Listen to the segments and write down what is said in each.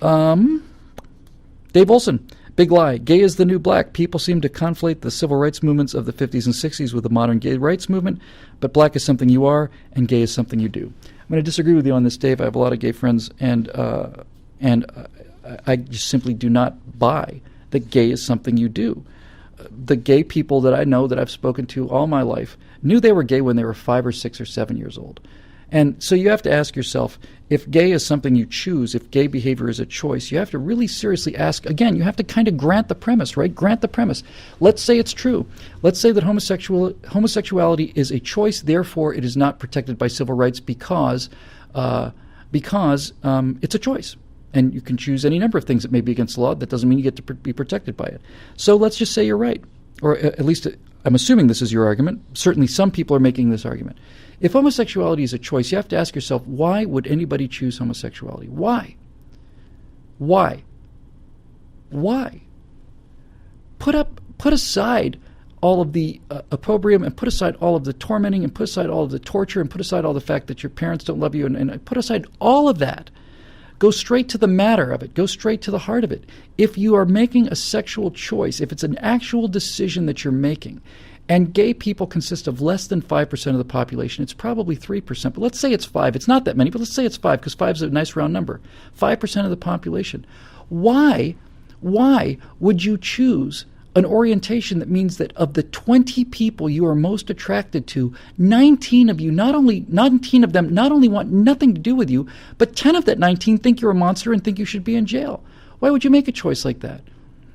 Dave Olson, big lie. Gay is the new black. People seem to conflate the civil rights movements of the 50s and 60s with the modern gay rights movement, but black is something you are, and gay is something you do. I'm going to disagree with you on this, Dave. I have a lot of gay friends, and I just simply do not buy that gay is something you do. The gay people that I know that I've spoken to all my life knew they were gay when they were 5 or 6 or 7 years old. And so you have to ask yourself, if gay is something you choose, if gay behavior is a choice, you have to really seriously ask, again, you have to kind of grant the premise, right? Grant the premise. Let's say it's true. Let's say that homosexuality is a choice, therefore it is not protected by civil rights because it's a choice. And you can choose any number of things that may be against the law. That doesn't mean you get to be protected by it. So let's just say you're right. Or at least I'm assuming this is your argument. Certainly some people are making this argument. If homosexuality is a choice, you have to ask yourself, why would anybody choose homosexuality? Why? Why? Why? Put aside all of the opprobrium, and put aside all of the tormenting, and put aside all of the torture, and put aside all the fact that your parents don't love you, and put aside all of that. Go straight to the matter of it. Go straight to the heart of it. If you are making a sexual choice, if it's an actual decision that you're making, and gay people consist of less than 5% of the population, it's probably 3%, but let's say it's 5. It's not that many, but let's say it's 5, because 5 is a nice round number. 5% of the population. Why would you choose an orientation that means that of the 20 people you are most attracted to, 19 of them not only want nothing to do with you, but 10 of that 19 think you're a monster and think you should be in jail? Why would you make a choice like that?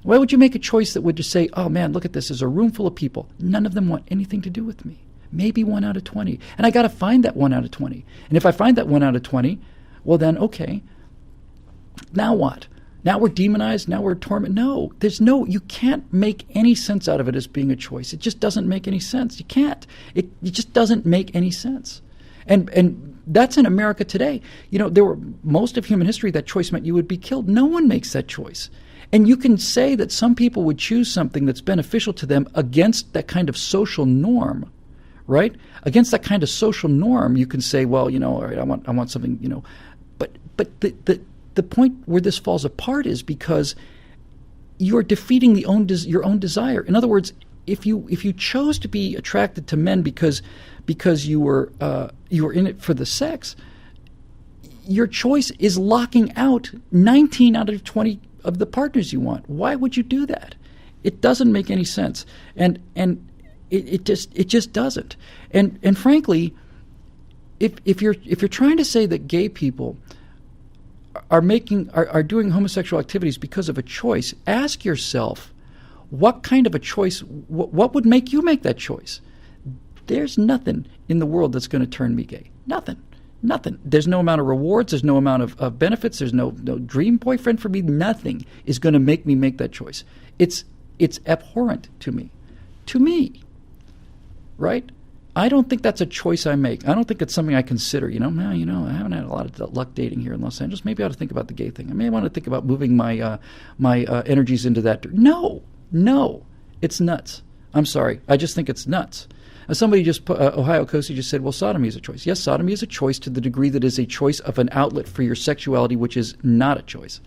Why would you make a choice that would just say, oh man, look at this, there's a room full of people. None of them want anything to do with me. Maybe 1 out of 20. And I got to find that 1 out of 20. And if I find that 1 out of 20, well then, okay, now what? Now we're demonized, now we're tormented. No, you can't make any sense out of it as being a choice. It just doesn't make any sense. You can't. It just doesn't make any sense. And that's in America today. You know, most of human history, that choice meant you would be killed. No one makes that choice. And you can say that some people would choose something that's beneficial to them against that kind of social norm, right? Against that kind of social norm, you can say, well, you know, all right, I want something, you know. But the point where this falls apart is because you're defeating your own desire. In other words, if you chose to be attracted to men because you were in it for the sex, your choice is locking out 19 out of 20 of the partners you want. Why would you do that? It doesn't make any sense, and it just doesn't. And frankly, if you're trying to say that gay people are doing homosexual activities because of a choice, ask yourself, what kind of a choice? What would make you make that choice? There's nothing in the world that's going to turn me gay. Nothing. There's no amount of rewards. There's no amount of benefits. There's no dream boyfriend for me. Nothing is going to make me make that choice. It's abhorrent to me. To me. Right? I don't think that's a choice I make. I don't think it's something I consider. I haven't had a lot of luck dating here in Los Angeles. Maybe I ought to think about the gay thing. I may want to think about moving my energies into that. No. It's nuts. I'm sorry. I just think it's nuts. Somebody just, Ohio Coastie just said, well, sodomy is a choice. Yes, sodomy is a choice to the degree that is a choice of an outlet for your sexuality, which is not a choice.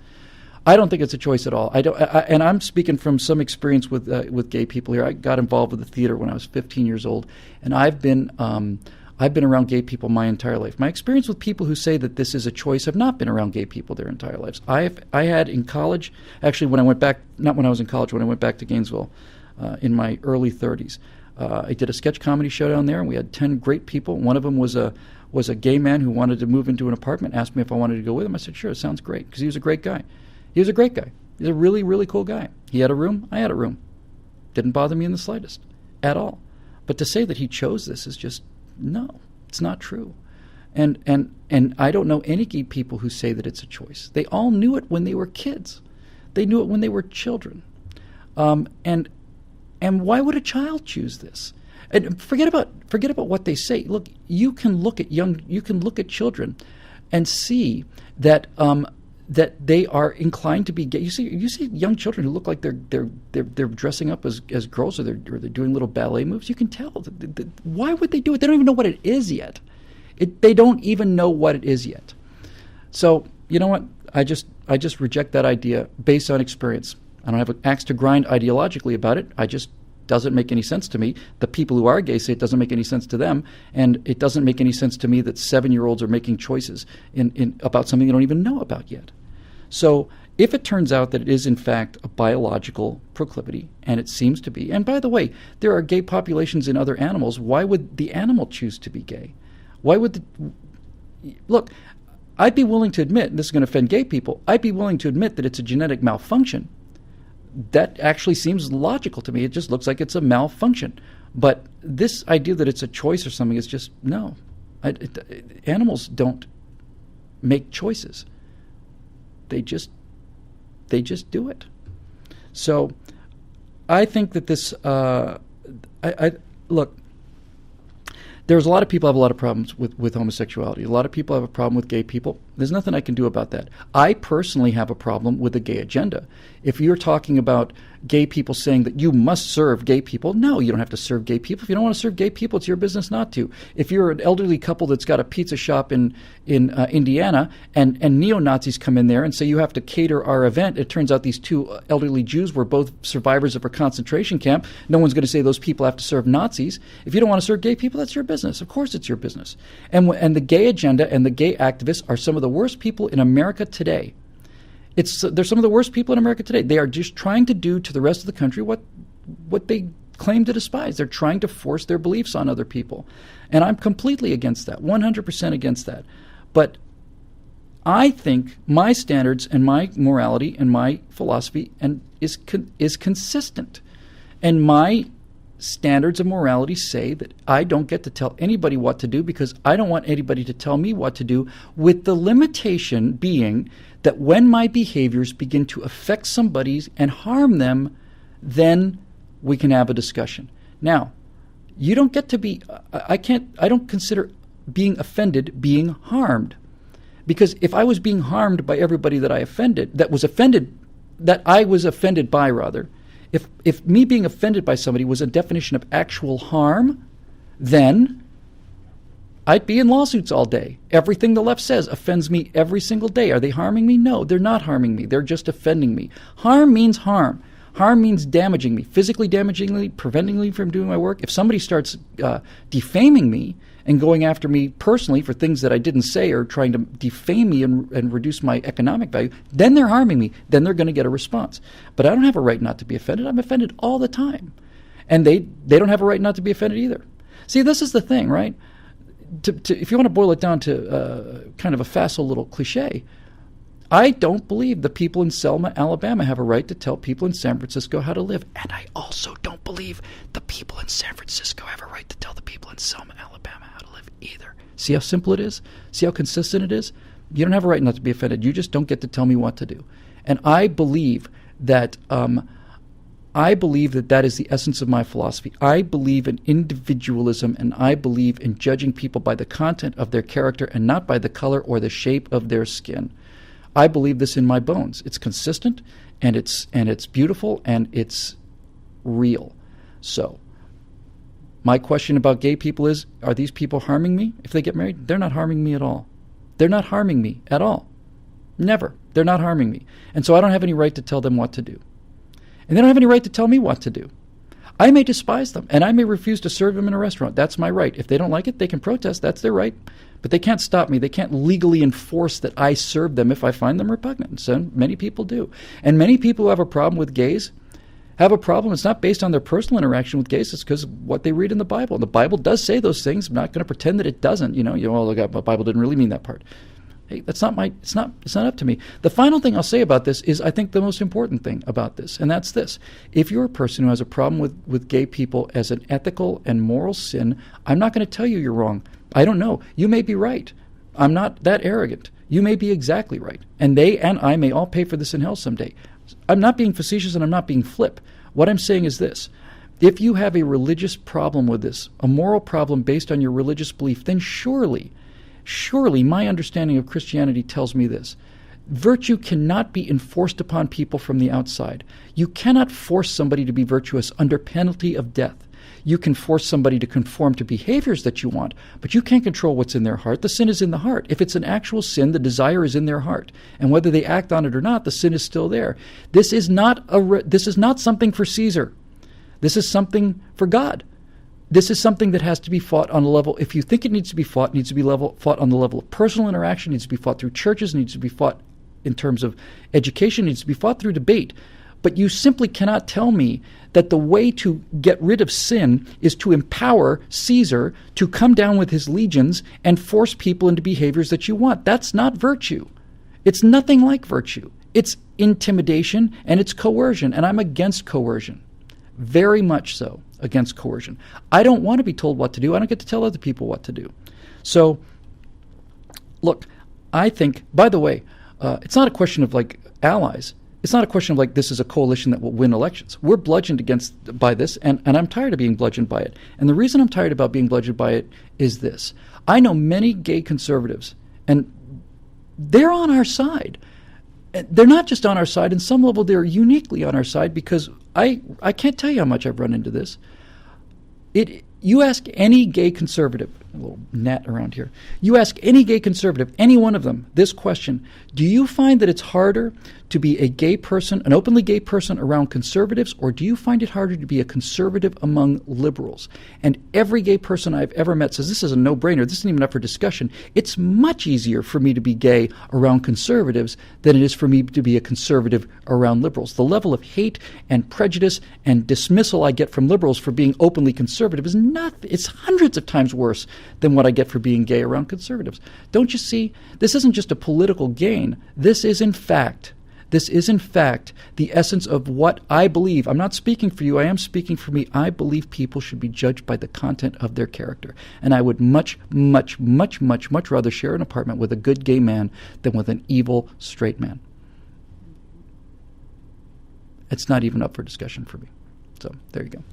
I don't think it's a choice at all. And I'm speaking from some experience with gay people here. I got involved with the theater when I was 15 years old, and I've been around gay people my entire life. My experience with people who say that this is a choice have not been around gay people their entire lives. I had in college, actually when I went back, not when I was in college, when I went back to Gainesville in my early 30s. I did a sketch comedy show down there, and we had 10 great people. One of them was a gay man who wanted to move into an apartment, asked me if I wanted to go with him. I said, sure, it sounds great, because he was a great guy. He was a great guy. He's a really, really cool guy. He had a room. I had a room. Didn't bother me in the slightest, at all. But to say that he chose this is just, no, it's not true. And I don't know any gay people who say that it's a choice. They all knew it when they were kids. They knew it when they were children. And why would a child choose this? And forget about what they say. Look, you can look at children, and see that that they are inclined to be gay. You see young children who look like they're dressing up as girls, or they're doing little ballet moves. You can tell. Why would they do it? They don't even know what it is yet. They don't even know what it is yet. So you know what? reject that idea based on experience. I don't have an axe to grind ideologically about it. I just doesn't make any sense to me. The people who are gay say it doesn't make any sense to them, and it doesn't make any sense to me that 7-year-olds are making choices about something they don't even know about yet. So if it turns out that it is in fact a biological proclivity, and it seems to be, and by the way, there are gay populations in other animals, why would the animal choose to be gay? Why would look, I'd be willing to admit, and this is going to offend gay people, I'd be willing to admit that it's a genetic malfunction. That actually seems logical to me. It just looks like it's a malfunction. But this idea that it's a choice or something is just, no. Animals don't make choices. They just do it. So I think that this, look, there's a lot of people who have a lot of problems with homosexuality. A lot of people have a problem with gay people. There's nothing I can do about that. I personally have a problem with the gay agenda. If you're talking about gay people saying that you must serve gay people, no, you don't have to serve gay people. If you don't want to serve gay people, it's your business not to. If you're an elderly couple that's got a pizza shop in Indiana and neo-Nazis come in there and say you have to cater our event, it turns out these two elderly Jews were both survivors of a concentration camp. No one's going to say those people have to serve Nazis. If you don't want to serve gay people, that's your business. Of course it's your business. And the gay agenda and the gay activists are some of the worst people in America today. They're some of the worst people in America today. They are just trying to do to the rest of the country what they claim to despise. They're trying to force their beliefs on other people. And I'm completely against that, 100% against that. But I think my standards and my morality and my philosophy is consistent. And my standards of morality say that I don't get to tell anybody what to do because I don't want anybody to tell me what to do, with the limitation being that when my behaviors begin to affect somebody and harm them, then we can have a discussion. Now, you don't get to be, I don't consider being offended being harmed. Because if I was being harmed by everybody that I was offended by, if me being offended by somebody was a definition of actual harm, then I'd be in lawsuits all day. Everything the left says offends me every single day. Are they harming me? No, they're not harming me. They're just offending me. Harm means harm. Harm means damaging me, physically damaging me, preventing me from doing my work. If somebody starts defaming me and going after me personally for things that I didn't say or trying to defame me and reduce my economic value, then they're harming me. Then they're going to get a response. But I don't have a right not to be offended. I'm offended all the time. And they don't have a right not to be offended either. See, this is the thing, right? If you want to boil it down to kind of a facile little cliche, I don't believe the people in Selma, Alabama have a right to tell people in San Francisco how to live. And I also don't believe the people in San Francisco have a right to tell the people in Selma, Alabama how to live either. See how simple it is? See how consistent it is? You don't have a right not to be offended. You just don't get to tell me what to do. And I believe that that is the essence of my philosophy. I believe in individualism, and I believe in judging people by the content of their character and not by the color or the shape of their skin. I believe this in my bones. It's consistent, and it's beautiful, and it's real. So, my question about gay people is, are these people harming me if they get married? They're not harming me at all. They're not harming me at all. Never. They're not harming me. And so I don't have any right to tell them what to do. And they don't have any right to tell me what to do. I may despise them, and I may refuse to serve them in a restaurant. That's my right. If they don't like it, they can protest. That's their right. But they can't stop me. They can't legally enforce that I serve them if I find them repugnant. So many people do. And many people who have a problem with gays have a problem. It's not based on their personal interaction with gays. It's because of what they read in the Bible. And the Bible does say those things. I'm not going to pretend that it doesn't. The Bible didn't really mean that part. Hey, it's not up to me. The final thing I'll say about this is I think the most important thing about this, and that's this. If you're a person who has a problem with gay people as an ethical and moral sin, I'm not going to tell you you're wrong. I don't know. You may be right. I'm not that arrogant. You may be exactly right. And they and I may all pay for this in hell someday. I'm not being facetious and I'm not being flip. What I'm saying is this. If you have a religious problem with this, a moral problem based on your religious belief, then surely my understanding of Christianity tells me this. Virtue cannot be enforced upon people from the outside. You cannot force somebody to be virtuous under penalty of death. You can force somebody to conform to behaviors that you want, but you can't control what's in their heart. The sin is in the heart. If it's an actual sin, the desire is in their heart. And whether they act on it or not, the sin is still there. This is not something for Caesar. This is something for God. This is something that has to be fought on a level. If you think it needs to be fought, it needs to be fought on the level of personal interaction, it needs to be fought through churches, it needs to be fought in terms of education, it needs to be fought through debate. But you simply cannot tell me that the way to get rid of sin is to empower Caesar to come down with his legions and force people into behaviors that you want. That's not virtue. It's nothing like virtue. It's intimidation and it's coercion, and I'm against coercion. Very much so against coercion. I don't want to be told what to do. I don't get to tell other people what to do. So, look, I think, by the way, it's not a question of like allies. It's not a question of like this is a coalition that will win elections. We're bludgeoned by this, and I'm tired of being bludgeoned by it. And the reason I'm tired about being bludgeoned by it is this. I know many gay conservatives, and they're on our side. They're not just on our side. In some level, they're uniquely on our side because I can't tell you how much I've run into this. You ask any gay conservative, a little gnat around here, you ask any gay conservative, any one of them, this question: do you find that it's harder to be a gay person, an openly gay person around conservatives, or do you find it harder to be a conservative among liberals? And every gay person I've ever met says this is a no-brainer. This isn't even up for discussion. It's much easier for me to be gay around conservatives than it is for me to be a conservative around liberals. The level of hate and prejudice and dismissal I get from liberals for being openly conservative is it's hundreds of times worse than what I get for being gay around conservatives. Don't you see? This isn't just a political gain. This is in fact the essence of what I believe. I'm not speaking for you. I am speaking for me. I believe people should be judged by the content of their character. And I would much, much, much, much, much rather share an apartment with a good gay man than with an evil straight man. It's not even up for discussion for me. So there you go.